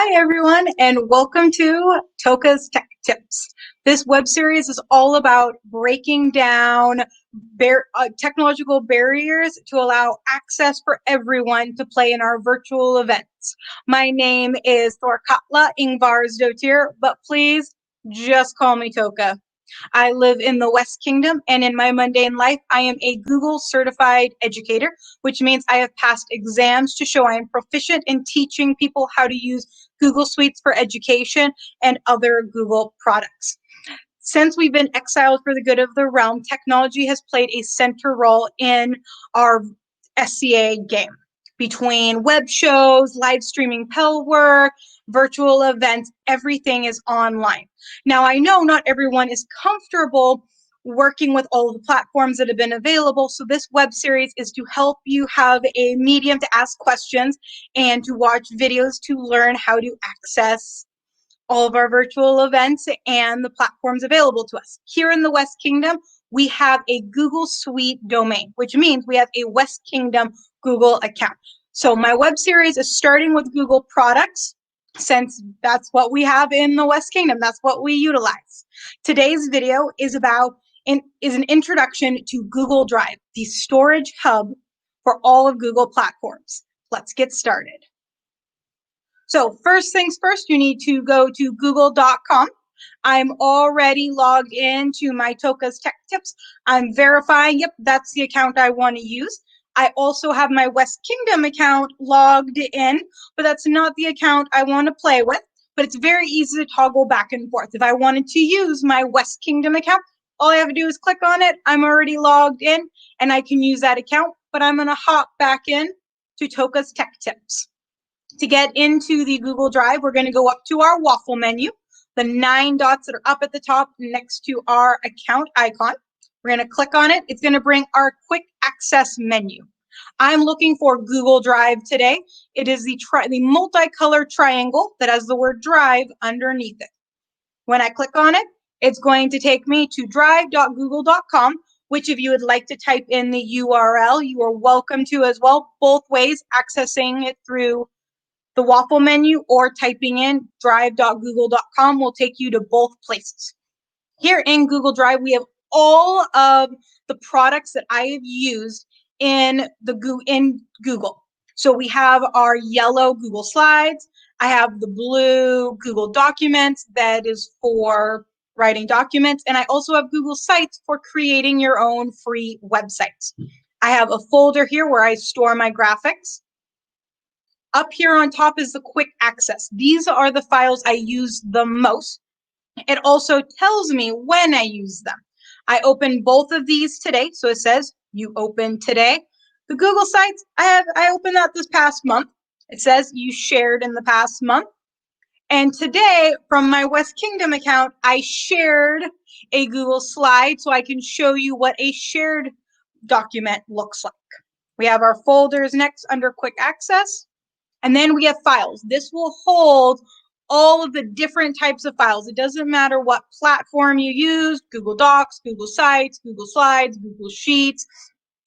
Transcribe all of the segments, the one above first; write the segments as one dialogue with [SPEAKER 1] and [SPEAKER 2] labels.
[SPEAKER 1] Hi everyone, and welcome to Toka's Tech Tips. This web series is all about breaking down technological barriers to allow access for everyone to play in our virtual events. My name is Thorkatla Ingvarsdottir, but please just call me Toka. I live in the West Kingdom, and in my mundane life, I am a Google certified educator, which means I have passed exams to show I am proficient in teaching people how to use Google Suites for education and other Google products. Since we've been exiled for the good of the realm, technology has played a center role in our SCA game. Between web shows, live streaming Pell work, virtual events, everything is online. Now, I know not everyone is comfortable working with all of the platforms that have been available, so this web series is to help you have a medium to ask questions and to watch videos to learn how to access all of our virtual events and the platforms available to us. Here in the West Kingdom, we have a Google Suite domain, which means we have a West Kingdom Google account. So my web series is starting with Google products, since that's what we have in the West Kingdom. That's what we utilize. Today's video is an introduction to Google Drive, the storage hub for all of Google platforms. Let's get started. So first things first, you need to go to google.com. I'm already logged into my Toka's Tech Tips. I'm verifying, yep, that's the account I want to use. I also have my West Kingdom account logged in, but that's not the account I want to play with. But it's very easy to toggle back and forth. If I wanted to use my West Kingdom account, all I have to do is click on it. I'm already logged in, and I can use that account. But I'm going to hop back in to Toka's Tech Tips. To get into the Google Drive, we're going to go up to our waffle menu, the 9 dots that are up at the top next to our account icon. We're going to click on it. It's going to bring our quick access menu. I'm looking for Google Drive today. It is the multicolored triangle that has the word drive underneath it. When I click on it, it's going to take me to drive.google.com, which if you would like to type in the URL, you are welcome to as well. Both ways, accessing it through the waffle menu or typing in drive.google.com will take you to both places. Here in Google Drive, we have all of the products that I have used in Google. So we have our yellow Google Slides. I have the blue Google Documents that is for writing documents. And I also have Google Sites for creating your own free websites. I have a folder here where I store my graphics. Up here on top is the quick access. These are the files I use the most. It also tells me when I use them. I opened both of these today, so it says you opened today. The Google Sites, I opened that this past month. It says you shared in the past month. And today, from my West Kingdom account, I shared a Google slide so I can show you what a shared document looks like. We have our folders next under quick access. And then we have files. This will hold all of the different types of files. It doesn't matter what platform you use, Google Docs, Google Sites, Google Slides, Google Sheets,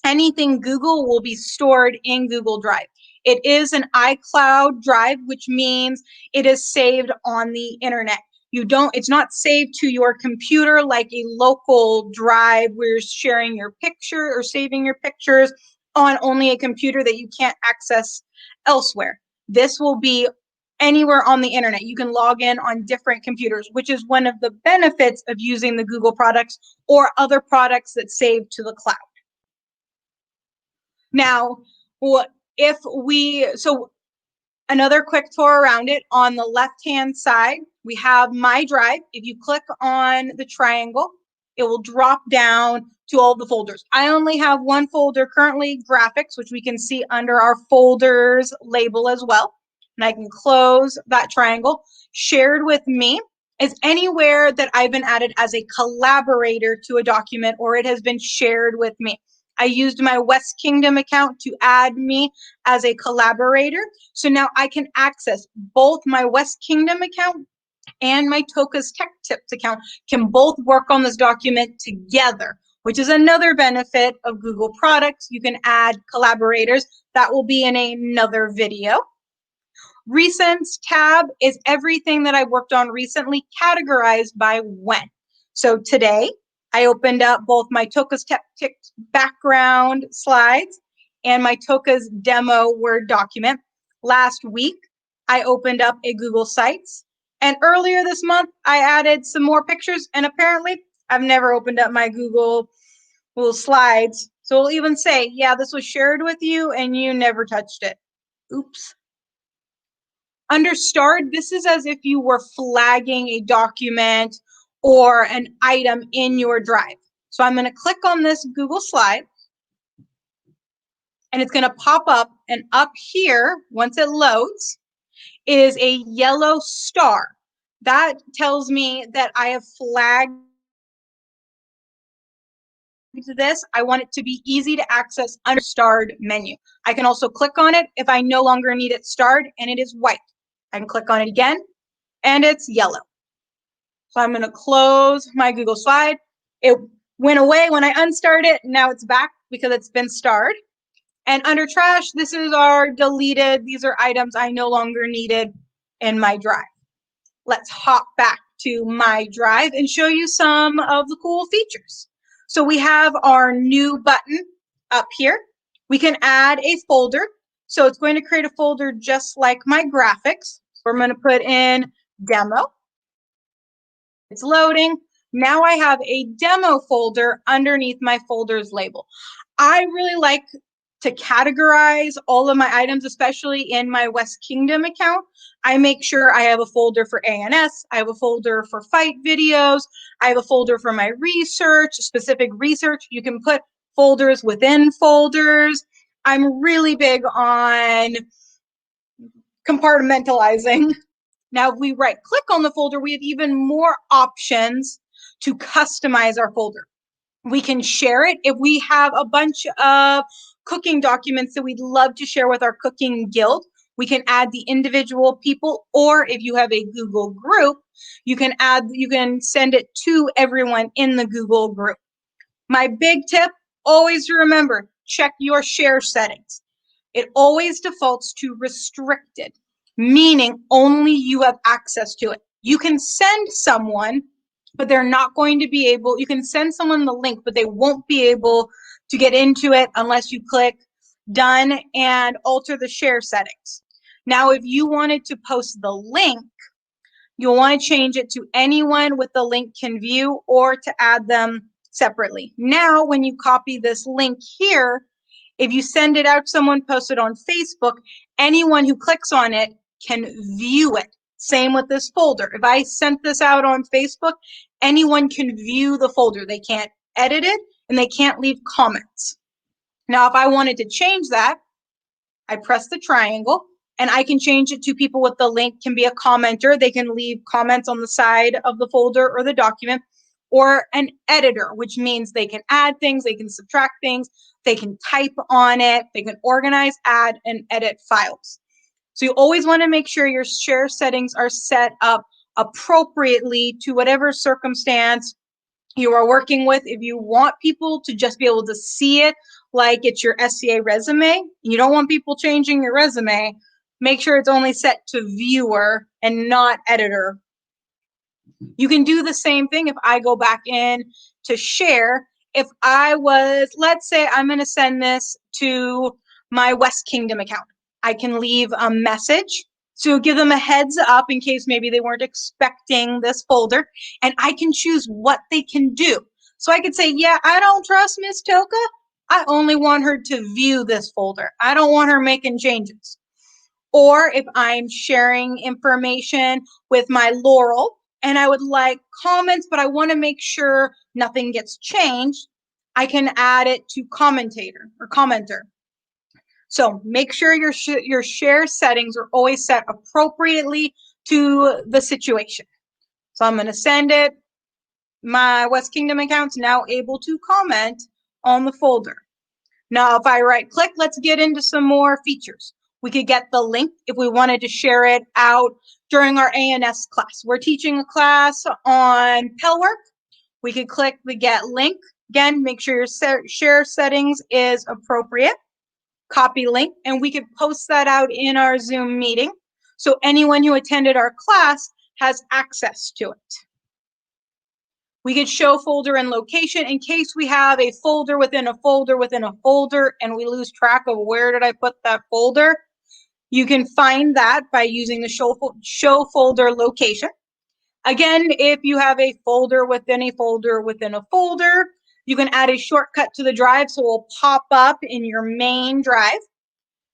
[SPEAKER 1] anything Google will be stored in Google Drive. It is an iCloud drive, which means it is saved on the internet. It's not saved to your computer like a local drive where you're sharing your picture or saving your pictures on only a computer that you can't access elsewhere. This will be anywhere on the internet. You can log in on different computers, which is one of the benefits of using the Google products or other products that save to the cloud. Now, another quick tour around it, on the left-hand side, we have My Drive. If you click on the triangle, it will drop down to all the folders. I only have one folder currently, graphics, which we can see under our folders label as well. And I can close that triangle. Shared with me is anywhere that I've been added as a collaborator to a document or it has been shared with me. I used my West Kingdom account to add me as a collaborator. So now I can access both my West Kingdom account and my Toka's Tech Tips account can both work on this document together, which is another benefit of Google products. You can add collaborators. That will be in another video. Recents tab is everything that I worked on recently categorized by when. So today I opened up both my Toka's tips background slides and my Toka's demo Word document. Last week, I opened up a Google Sites. And earlier this month, I added some more pictures. And apparently, I've never opened up my Google Slides. So it'll even say, yeah, this was shared with you and you never touched it. Oops. Under starred, this is as if you were flagging a document or an item in your drive. So I'm going to click on this Google slide and it's going to pop up, and up here, once it loads, is a yellow star. That tells me that I have flagged this. I want it to be easy to access under starred menu. I can also click on it if I no longer need it starred and it is white. I can click on it again and it's yellow. So I'm going to close my Google slide. It went away when I unstarred it. Now it's back because it's been starred. And under trash, this is our deleted. These are items I no longer needed in my drive. Let's hop back to my drive and show you some of the cool features. So we have our new button up here. We can add a folder. So it's going to create a folder just like my graphics. So I'm going to put in demo. It's loading. Now I have a demo folder underneath my folders label. I really like to categorize all of my items, especially in my West Kingdom account. I make sure I have a folder for ANS, I have a folder for fight videos, I have a folder for my research, specific research. You can put folders within folders. I'm really big on compartmentalizing. Now, if we right click on the folder, we have even more options to customize our folder. We can share it. If we have a bunch of cooking documents that we'd love to share with our cooking guild, we can add the individual people, or if you have a Google group, you can send it to everyone in the Google group. My big tip, always remember, check your share settings. It always defaults to restricted, meaning only you have access to it. You can send someone, but they're not going to be able, you can send someone the link, but they won't be able to get into it unless you click done and alter the share settings. Now, if you wanted to post the link, you'll want to change it to anyone with the link can view, or to add them separately. Now, when you copy this link here, if you send it out to someone, post it on Facebook, anyone who clicks on it can view it. Same with this folder. If I sent this out on Facebook, anyone can view the folder. They can't edit it and they can't leave comments. Now, if I wanted to change that, I press the triangle and I can change it to people with the link can be a commenter. They can leave comments on the side of the folder or the document, or an editor, which means they can add things, they can subtract things, they can type on it, they can organize, add, and edit files. So you always want to make sure your share settings are set up appropriately to whatever circumstance you are working with. If you want people to just be able to see it like it's your SCA resume, you don't want people changing your resume, make sure it's only set to viewer and not editor. You can do the same thing if I go back in to share. If I was, let's say I'm going to send this to my West Kingdom account, I can leave a message to give them a heads up in case maybe they weren't expecting this folder, and I can choose what they can do. So I could say, yeah, I don't trust Miss Toka. I only want her to view this folder. I don't want her making changes. Or if I'm sharing information with my Laurel and I would like comments, but I want to make sure nothing gets changed, I can add it to commentator or commenter. So make sure your share settings are always set appropriately to the situation. So I'm going to send it. My West Kingdom account's now able to comment on the folder. Now, if I right click, let's get into some more features. We could get the link if we wanted to share it out during our ANS class. We're teaching a class on Pell work. We could click the get link. Again, make sure your share settings is appropriate. Copy link, and we could post that out in our Zoom meeting. so anyone who attended our class has access to it. We could show folder and location in case we have a folder within a folder within a folder and we lose track of where did I put that folder. You can find that by using the show folder location. Again, if you have a folder within a folder within a folder, you can add a shortcut to the drive so it will pop up in your main drive.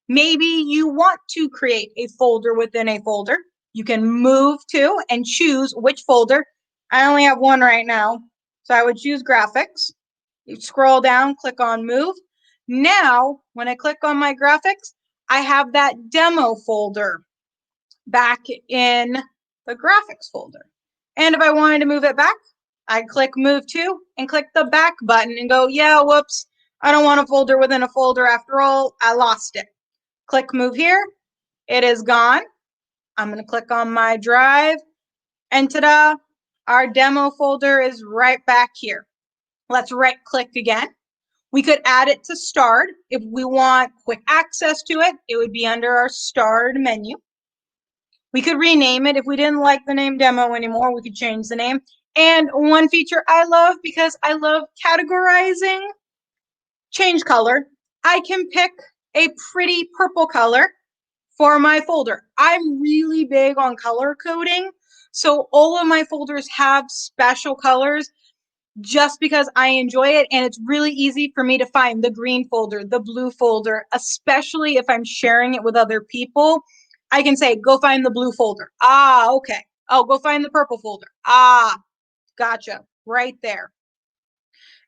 [SPEAKER 1] Maybe you want to create a folder within a folder. You can move to and choose which folder. I only have one right now, so I would choose graphics. You scroll down, click on move. Now, when I click on my graphics, I have that demo folder back in the graphics folder. And if I wanted to move it back, I'd click move to and click the back button and go, yeah, whoops, I don't want a folder within a folder after all, I lost it. Click move here, it is gone. I'm gonna click on my drive and ta-da, our demo folder is right back here. Let's right click again. We could add it to starred. If we want quick access to it, it would be under our starred menu. We could rename it. If we didn't like the name demo anymore, we could change the name. And one feature I love, because I love categorizing, change color. I can pick a pretty purple color for my folder. I'm really big on color coding, so all of my folders have special colors just because I enjoy it, and it's really easy for me to find the green folder, the blue folder, especially if I'm sharing it with other people. I can say, go find the blue folder. Ah, okay. Oh, go find the purple folder. Ah, gotcha. Right there.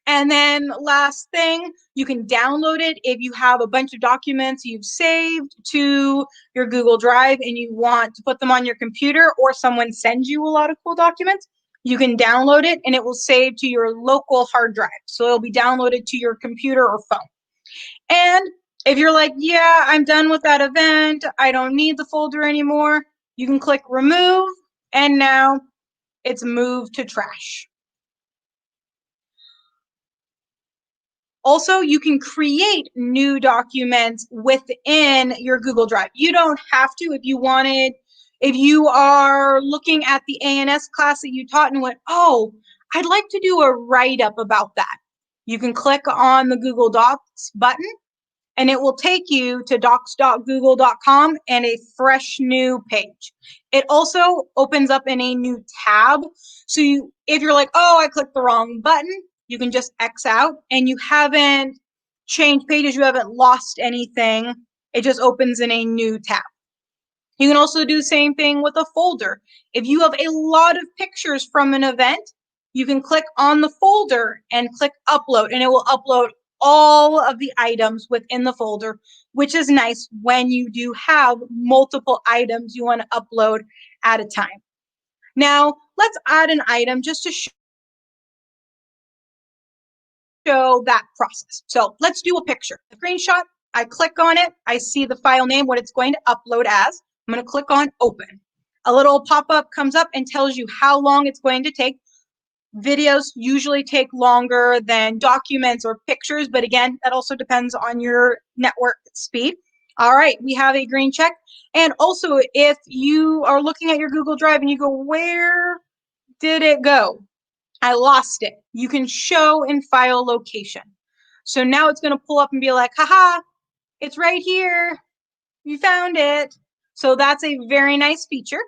[SPEAKER 1] And then last thing, you can download it if you have a bunch of documents you've saved to your Google Drive and you want to put them on your computer, or someone sends you a lot of cool documents. You can download it and it will save to your local hard drive. So it'll be downloaded to your computer or phone. And if you're like, yeah, I'm done with that event, I don't need the folder anymore, you can click remove, and now it's moved to trash. Also, you can create new documents within your Google Drive. You don't have to. If you wanted, if you are looking at the ANS class that you taught and went, oh, I'd like to do a write-up about that, you can click on the Google Docs button and it will take you to docs.google.com and a fresh new page. It also opens up in a new tab. So if you're like, oh, I clicked the wrong button, you can just X out and you haven't changed pages, you haven't lost anything. It just opens in a new tab. You can also do the same thing with a folder. If you have a lot of pictures from an event, you can click on the folder and click upload, and it will upload all of the items within the folder, which is nice when you do have multiple items you want to upload at a time. Now, let's add an item just to show that process. So let's do a picture. A screenshot, I click on it, I see the file name, what it's going to upload as. I'm going to click on open. A little pop-up comes up and tells you how long it's going to take. Videos usually take longer than documents or pictures, but again, that also depends on your network speed. All right, we have a green check. And also, if you are looking at your Google Drive and you go, where did it go? I lost it. You can show in file location. So now it's going to pull up and be like, haha, it's right here. You found it. So that's a very nice feature.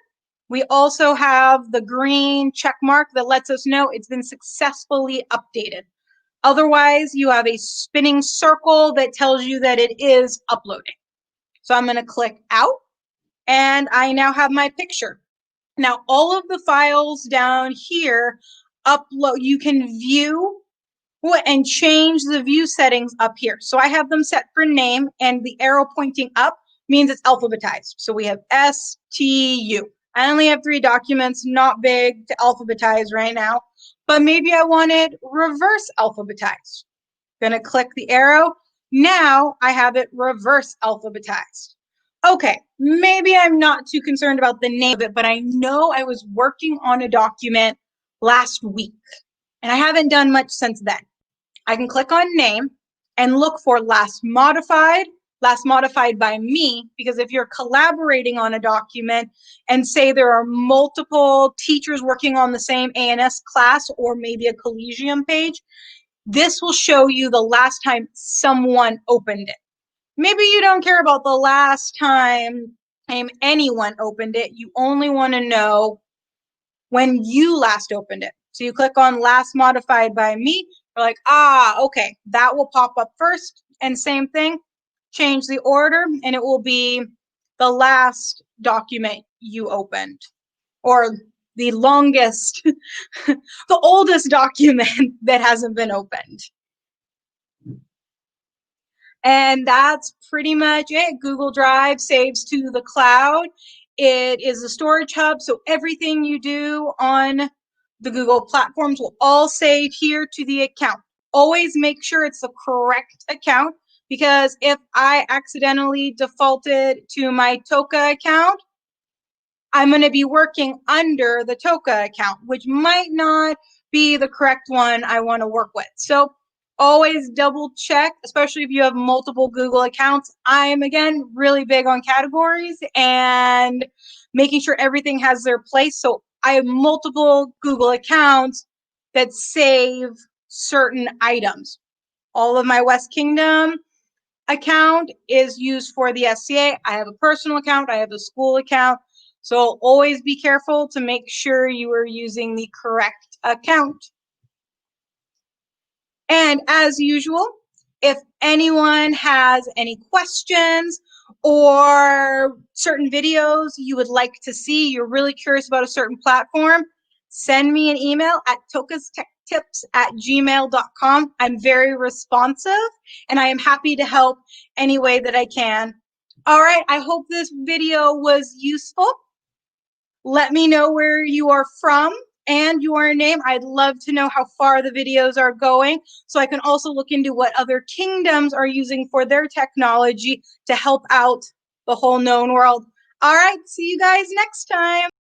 [SPEAKER 1] We also have the green check mark that lets us know it's been successfully updated. Otherwise, you have a spinning circle that tells you that it is uploading. So I'm going to click out, and I now have my picture. Now, all of the files down here upload, you can view and change the view settings up here. So I have them set for name, and the arrow pointing up means it's alphabetized. So we have STU. I only have 3 documents, not big to alphabetize right now, but maybe I wanted reverse alphabetized. Gonna click the arrow. Now I have it reverse alphabetized. Okay, maybe I'm not too concerned about the name of it, but I know I was working on a document last week, and I haven't done much since then. I can click on name and look for last modified last modified by me, because if you're collaborating on a document and say there are multiple teachers working on the same ANS class or maybe a collegium page, this will show you the last time someone opened it. Maybe you don't care about the last time anyone opened it. You only want to know when you last opened it. So you click on last modified by me. You're like, okay, that will pop up first. And same thing, change the order, and it will be the last document you opened, or the longest, the oldest document that hasn't been opened. And that's pretty much it. Google Drive saves to the cloud. It is a storage hub, so everything you do on the Google platforms will all save here to the account. Always make sure it's the correct account, because if I accidentally defaulted to my Toka account, I'm going to be working under the Toka account, which might not be the correct one I want to work with. So always double check, especially if you have multiple Google accounts. I'm, again, really big on categories and making sure everything has their place. So I have multiple Google accounts that save certain items. All of my West Kingdom account is used for the SCA. I have a personal account. I have a school account. So always be careful to make sure you are using the correct account. And as usual, if anyone has any questions or certain videos you would like to see, you're really curious about a certain platform, send me an email at tokastechtips@gmail.com. I'm very responsive and I am happy to help any way that I can. All right, I hope this video was useful. Let me know where you are from and your name. I'd love to know how far the videos are going, so I can also look into what other kingdoms are using for their technology to help out the whole known world. All right, see you guys next time.